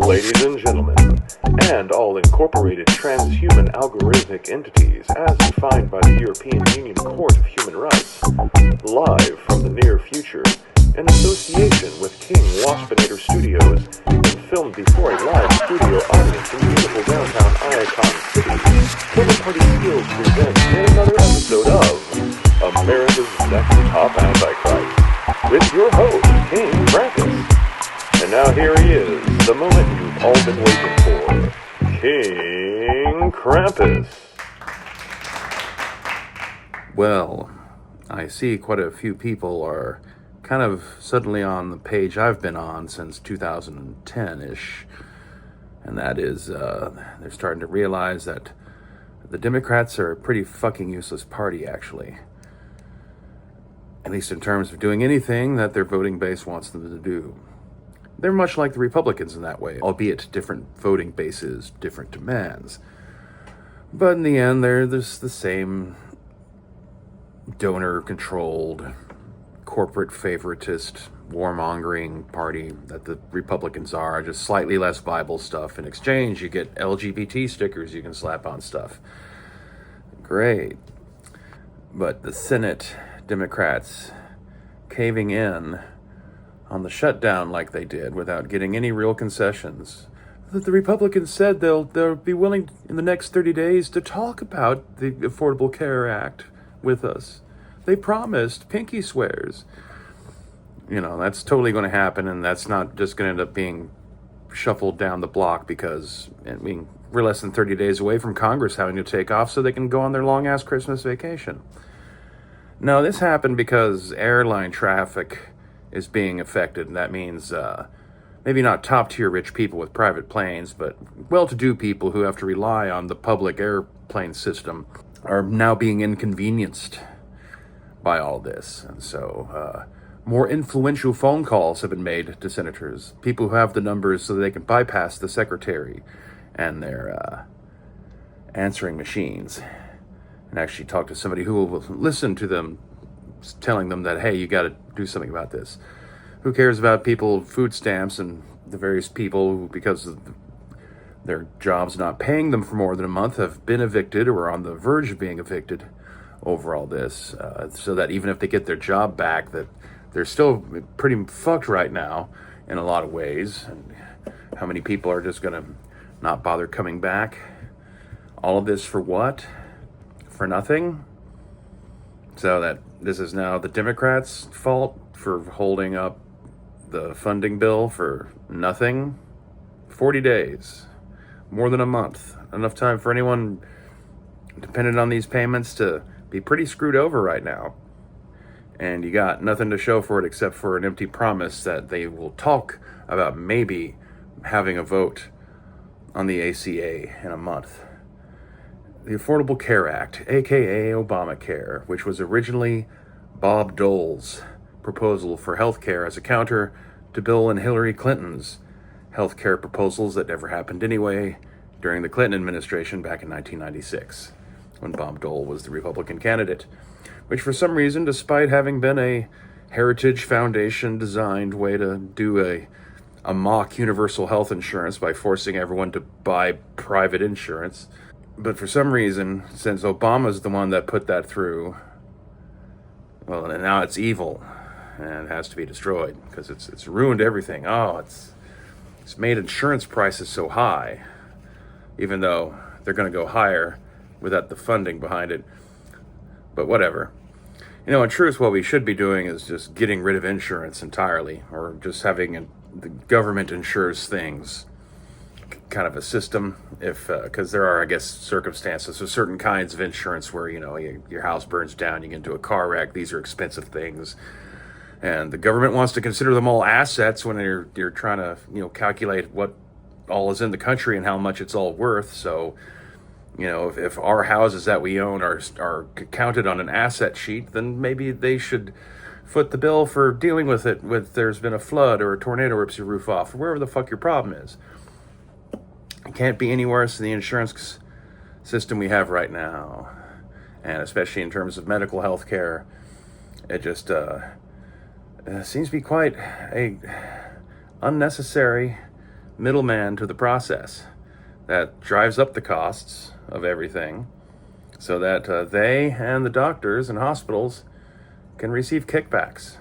ladies and gentlemen, and all incorporated transhuman algorithmic entities as defined by the European Union Court of Human Rights, live from the near future, in association with King Waspinator Studios, and filmed before a live studio audience in beautiful downtown Icon City, Total Party Skills presents yet another episode of America's Next Top Antichrist, with your host, King Krampus. And now here he is, the moment you've all been waiting for, King Krampus. Well, I see quite a few people are kind of suddenly on the page I've been on since 2010-ish. And that is, they're starting to realize that the Democrats are a pretty fucking useless party, actually. At least in terms of doing anything that their voting base wants them to do. They're much like the Republicans in that way, albeit different voting bases, different demands. But in the end, they're just the same donor-controlled, corporate favoritist, warmongering party that the Republicans are, just slightly less Bible stuff. In exchange, you get LGBT stickers you can slap on stuff. Great. But the Senate Democrats caving in on the shutdown like they did without getting any real concessions. The Republicans said they'll be willing in the next 30 days to talk about the Affordable Care Act with us. They promised, pinky swears. You know, that's totally going to happen, and that's not just going to end up being shuffled down the block because, we're less than 30 days away from Congress having to take off so they can go on their long-ass Christmas vacation. No, this happened because airline traffic is being affected, and that means maybe not top-tier rich people with private planes, but well-to-do people who have to rely on the public airplane system are now being inconvenienced by all this. And so more influential phone calls have been made to senators, people who have the numbers so they can bypass the secretary and their answering machines and actually talk to somebody who will listen to them telling them that, hey, you got to do something about this. Who cares about people, food stamps, and the various people who, because of their jobs not paying them for more than a month, have been evicted or are on the verge of being evicted over all this, so that even if they get their job back, that they're still pretty fucked right now in a lot of ways. And how many people are just going to not bother coming back? All of this for what? For nothing? So that this is now the Democrats' fault for holding up the funding bill for nothing? 40 days. More than a month. Enough time for anyone dependent on these payments to be pretty screwed over right now. And you got nothing to show for it except for an empty promise that they will talk about maybe having a vote on the ACA in a month. The Affordable Care Act, aka Obamacare, which was originally Bob Dole's proposal for health care as a counter to Bill and Hillary Clinton's health care proposals that never happened anyway during the Clinton administration back in 1996, when Bob Dole was the Republican candidate, which for some reason, despite having been a Heritage Foundation designed way to do a mock universal health insurance by forcing everyone to buy private insurance, but for some reason, since Obama's the one that put that through, well, and now it's evil, and it has to be destroyed, because it's ruined everything. Oh, it's made insurance prices so high, even though they're going to go higher without the funding behind it. But whatever. You know, in truth, what we should be doing is just getting rid of insurance entirely, or just having the government insures things. Kind of a system, because there are, I guess, circumstances for certain kinds of insurance where, you know, your house burns down, you get into a car wreck, these are expensive things, and the government wants to consider them all assets when you're trying to, you know, calculate what all is in the country and how much it's all worth. So, you know, if our houses that we own are counted on an asset sheet, then maybe they should foot the bill for dealing with it with there's been a flood or a tornado rips your roof off, or wherever the fuck your problem is. It can't be any worse than the insurance system we have right now. And especially in terms of medical health care, it just seems to be quite a unnecessary middleman to the process that drives up the costs of everything so that they and the doctors and hospitals can receive kickbacks.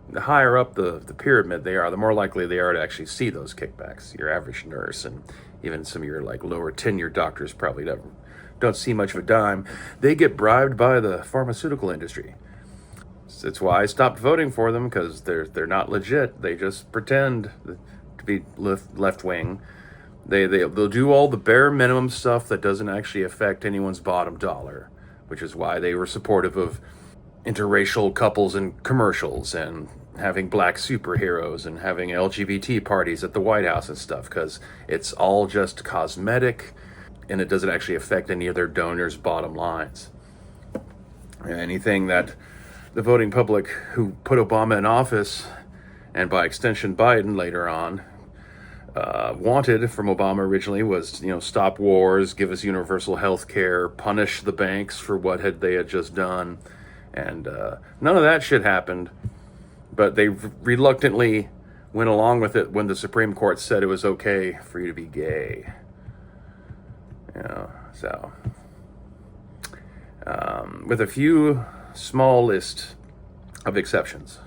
The higher up the pyramid they are, the more likely they are to actually see those kickbacks. Your average nurse and even some of your like lower tenure doctors probably don't see much of a dime. They get bribed by the pharmaceutical industry. That's why I stopped voting for them, because they're not legit. They just pretend to be left wing. They'll do all the bare minimum stuff that doesn't actually affect anyone's bottom dollar, which is why they were supportive of interracial couples in commercials and having black superheroes and having LGBT parties at the White House and stuff, because it's all just cosmetic and it doesn't actually affect any of their donors' bottom lines. Anything that the voting public who put Obama in office, and by extension Biden later on, wanted from Obama originally was, stop wars, give us universal health care, punish the banks for what they had just done. And none of that shit happened, but they reluctantly went along with it when the Supreme Court said it was okay for you to be gay. So with a few small list of exceptions,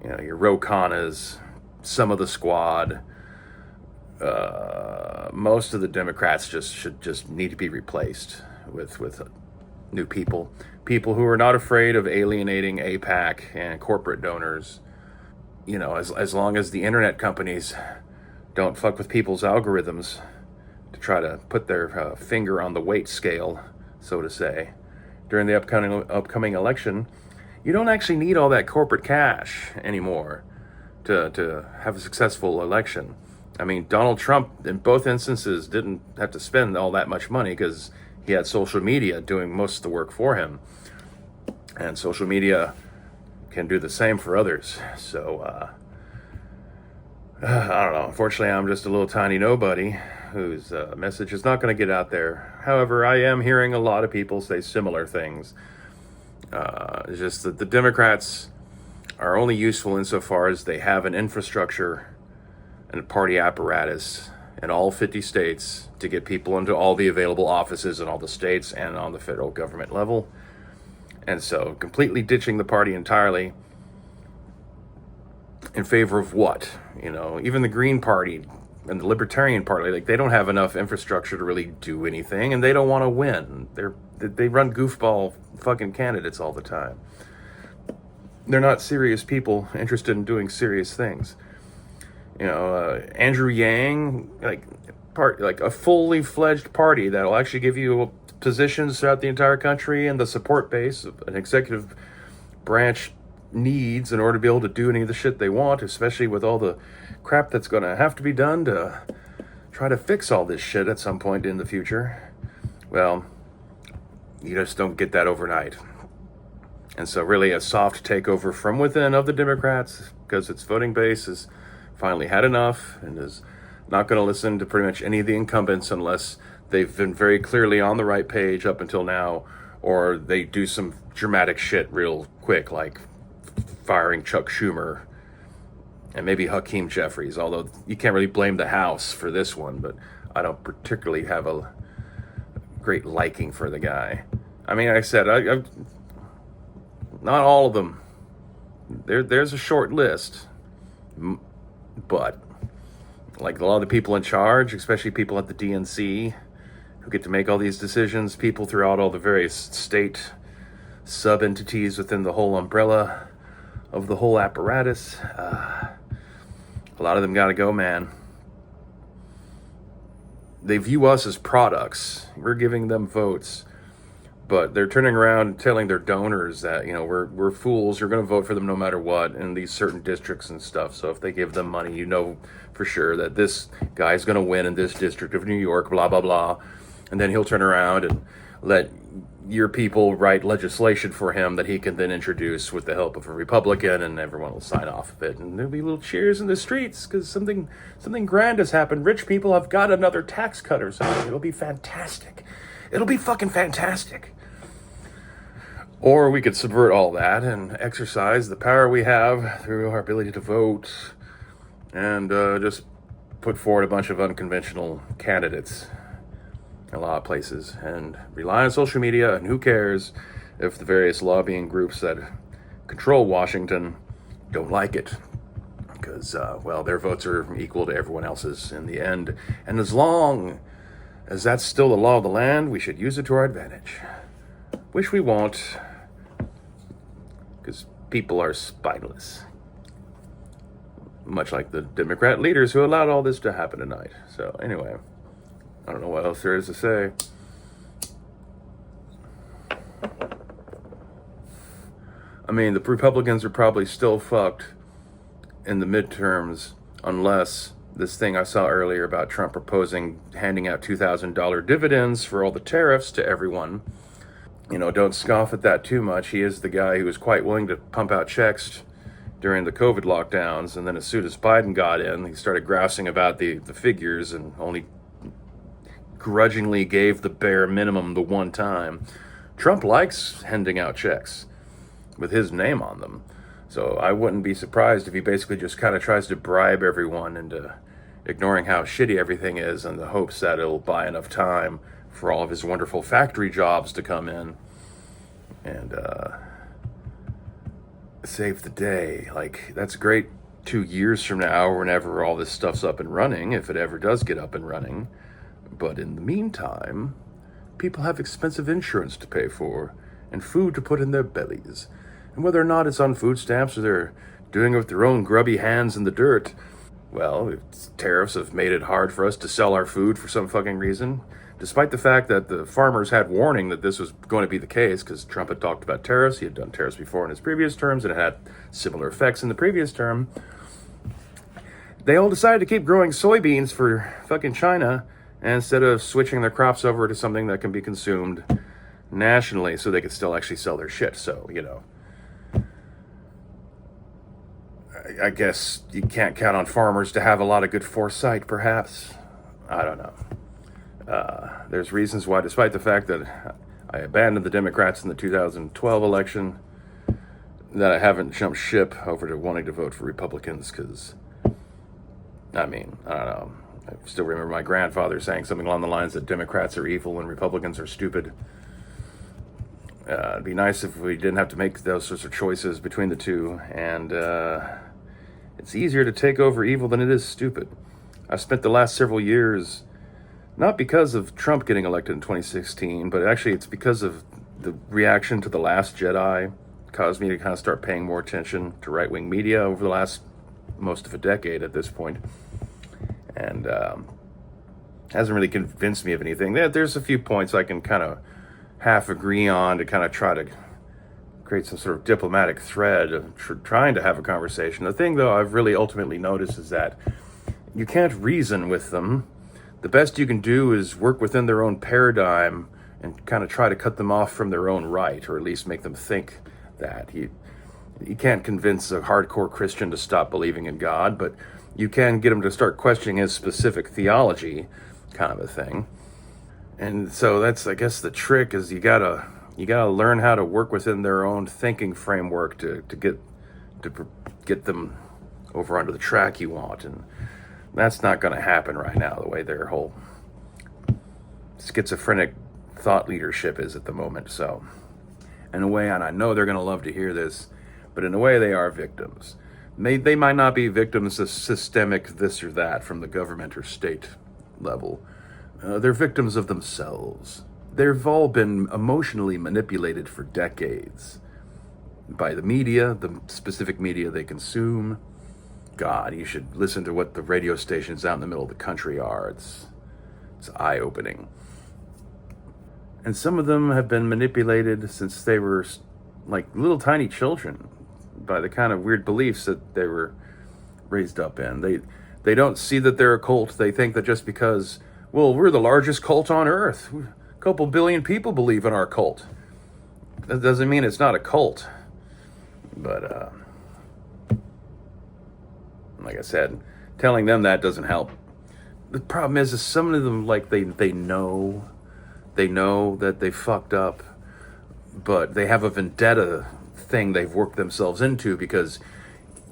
your Ro Khannas, some of the squad, most of the Democrats should just need to be replaced with new people who are not afraid of alienating AIPAC and corporate donors. As long as the internet companies don't fuck with people's algorithms to try to put their finger on the weight scale, so to say, during the upcoming election, you don't actually need all that corporate cash anymore to have a successful election. I mean, Donald Trump, in both instances, didn't have to spend all that much money because he had social media doing most of the work for him. And social media can do the same for others. So, I don't know. Unfortunately, I'm just a little tiny nobody whose message is not going to get out there. However, I am hearing a lot of people say similar things. It's just that the Democrats are only useful insofar as they have an infrastructure and a party apparatus in all 50 states to get people into all the available offices in all the states and on the federal government level. And so completely ditching the party entirely in favor of what? Even the Green Party and the Libertarian Party, they don't have enough infrastructure to really do anything, and they don't want to win. They run goofball fucking candidates all the time. They're not serious people interested in doing serious things. Andrew Yang, like a fully fledged party that'll actually give you positions throughout the entire country and the support base of an executive branch needs in order to be able to do any of the shit they want, especially with all the crap that's going to have to be done to try to fix all this shit at some point in the future. Well, you just don't get that overnight. And so really a soft takeover from within of the Democrats, because its voting base has finally had enough and is not going to listen to pretty much any of the incumbents unless they've been very clearly on the right page up until now, or they do some dramatic shit real quick, like firing Chuck Schumer and maybe Hakeem Jeffries, although you can't really blame the House for this one, but I don't particularly have a great liking for the guy. I mean, like I said, I've not all of them. There's a short list, but like a lot of the people in charge, especially people at the DNC who get to make all these decisions, people throughout all the various state sub-entities within the whole umbrella of the whole apparatus, a lot of them gotta go, man. They view us as products. We're giving them votes, but they're turning around and telling their donors that, we're fools. You're going to vote for them no matter what in these certain districts and stuff. So if they give them money, for sure that this guy's going to win in this district of New York, blah, blah, blah. And then he'll turn around and let your people write legislation for him that he can then introduce with the help of a Republican, and everyone will sign off of it. And there'll be little cheers in the streets because something grand has happened. Rich people have got another tax cut or something. It'll be fantastic. It'll be fucking fantastic. Or we could subvert all that and exercise the power we have through our ability to vote and just put forward a bunch of unconventional candidates in a lot of places and rely on social media, and who cares if the various lobbying groups that control Washington don't like it, because, well, their votes are equal to everyone else's in the end. And as long as that's still the law of the land, we should use it to our advantage. Which we won't, because people are spineless. Much like the Democrat leaders who allowed all this to happen tonight. So anyway, I don't know what else there is to say. I mean, the Republicans are probably still fucked in the midterms unless this thing I saw earlier about Trump proposing handing out $2,000 dividends for all the tariffs to everyone. You know, don't scoff at that too much. He is the guy who was quite willing to pump out checks during the COVID lockdowns, and then as soon as Biden got in, he started grousing about the figures and only grudgingly gave the bare minimum the one time. Trump likes handing out checks with his name on them. So I wouldn't be surprised if he basically just kind of tries to bribe everyone into ignoring how shitty everything is in the hopes that it'll buy enough time for all of his wonderful factory jobs to come in and save the day. Like, that's great 2 years from now, whenever all this stuff's up and running, if it ever does get up and running. But in the meantime, people have expensive insurance to pay for and food to put in their bellies. And whether or not it's on food stamps or they're doing it with their own grubby hands in the dirt, well, tariffs have made it hard for us to sell our food for some fucking reason, despite the fact that the farmers had warning that this was going to be the case, because Trump had talked about tariffs. He had done tariffs before in his previous terms, and it had similar effects in the previous term. They all decided to keep growing soybeans for fucking China instead of switching their crops over to something that can be consumed nationally so they could still actually sell their shit. So, you know, I guess you can't count on farmers to have a lot of good foresight, perhaps. I don't know. There's reasons why, despite the fact that I abandoned the Democrats in the 2012 election, that I haven't jumped ship over to wanting to vote for Republicans, because, I mean, I don't know. I still remember my grandfather saying something along the lines that Democrats are evil and Republicans are stupid. It'd be nice if we didn't have to make those sorts of choices between the two, and it's easier to take over evil than it is stupid. I've spent the last several years, not because of Trump getting elected in 2016, but actually it's because of the reaction to The Last Jedi. Caused me to kind of start paying more attention to right-wing media over the last most of a decade at this point. And hasn't really convinced me of anything. There's a few points I can kind of half agree on to kind of try to create some sort of diplomatic thread of trying to have a conversation. The thing, though, I've really ultimately noticed is that you can't reason with them. The best you can do is work within their own paradigm and kind of try to cut them off from their own right, or at least make them think that. You can't convince a hardcore Christian to stop believing in God, but you can get him to start questioning his specific theology, kind of a thing. And so that's, I guess, the trick is you gotta learn how to work within their own thinking framework to get them over onto the track you want. And that's not going to happen right now, the way their whole schizophrenic thought leadership is at the moment. So in a way, and I know they're going to love to hear this, but in a way they are victims. They might not be victims of systemic this or that from the government or state level. They're victims of themselves. They've all been emotionally manipulated for decades by the media, the specific media they consume. God, you should listen to what the radio stations out in the middle of the country are. It's eye-opening. And some of them have been manipulated since they were like little tiny children by the kind of weird beliefs that they were raised up in. They don't see that they're a cult. They think that just because, well, we're the largest cult on earth. A couple billion people believe in our cult. That doesn't mean it's not a cult. But, like I said, telling them that doesn't help. The problem is some of them, like, they know that they fucked up, but they have a vendetta thing they've worked themselves into, because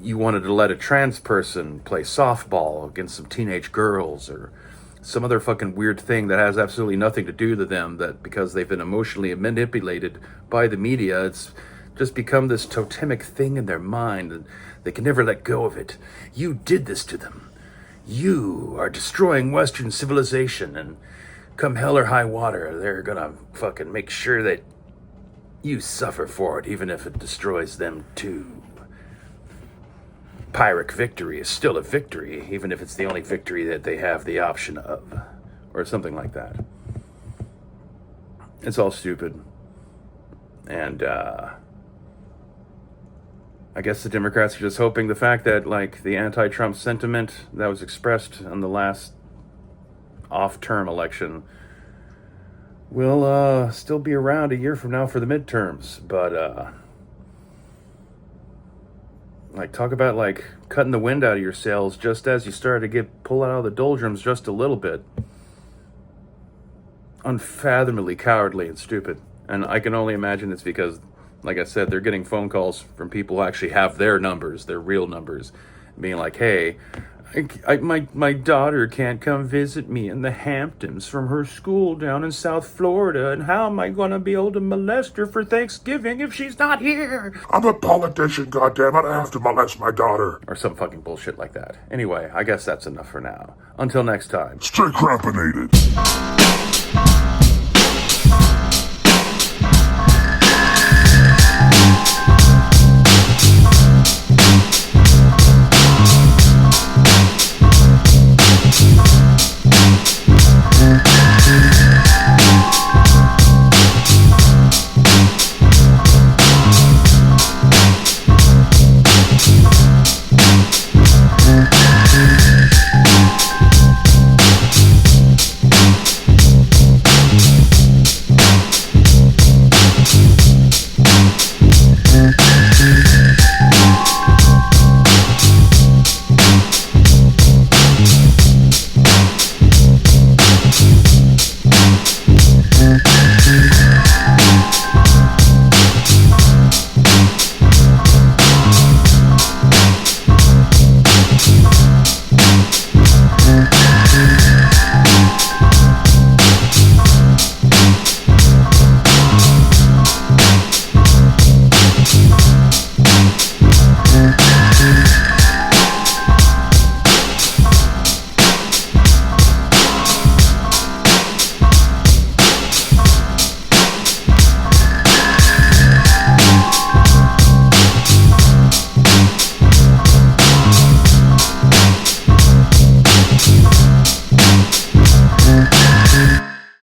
you wanted to let a trans person play softball against some teenage girls or some other fucking weird thing that has absolutely nothing to do with them, that because they've been emotionally manipulated by the media, it's just become this totemic thing in their mind and they can never let go of it. You did this to them. You are destroying Western civilization, and come hell or high water, they're gonna fucking make sure that you suffer for it, even if it destroys them too. Pyrrhic victory is still a victory, even if it's the only victory that they have the option of, or something like that. It's all stupid. And, I guess the Democrats are just hoping the fact that, like, the anti-Trump sentiment that was expressed in the last off-term election will still be around a year from now for the midterms. But, like, talk about, like, cutting the wind out of your sails just as you start to pull out of the doldrums just a little bit. Unfathomably cowardly and stupid. And I can only imagine it's because, like I said, they're getting phone calls from people who actually have their numbers, their real numbers, being like, hey, my daughter can't come visit me in the Hamptons from her school down in South Florida, and how am I going to be able to molest her for Thanksgiving if she's not here? I'm a politician, goddammit, I have to molest my daughter. Or some fucking bullshit like that. Anyway, I guess that's enough for now. Until next time. Stay crampinated.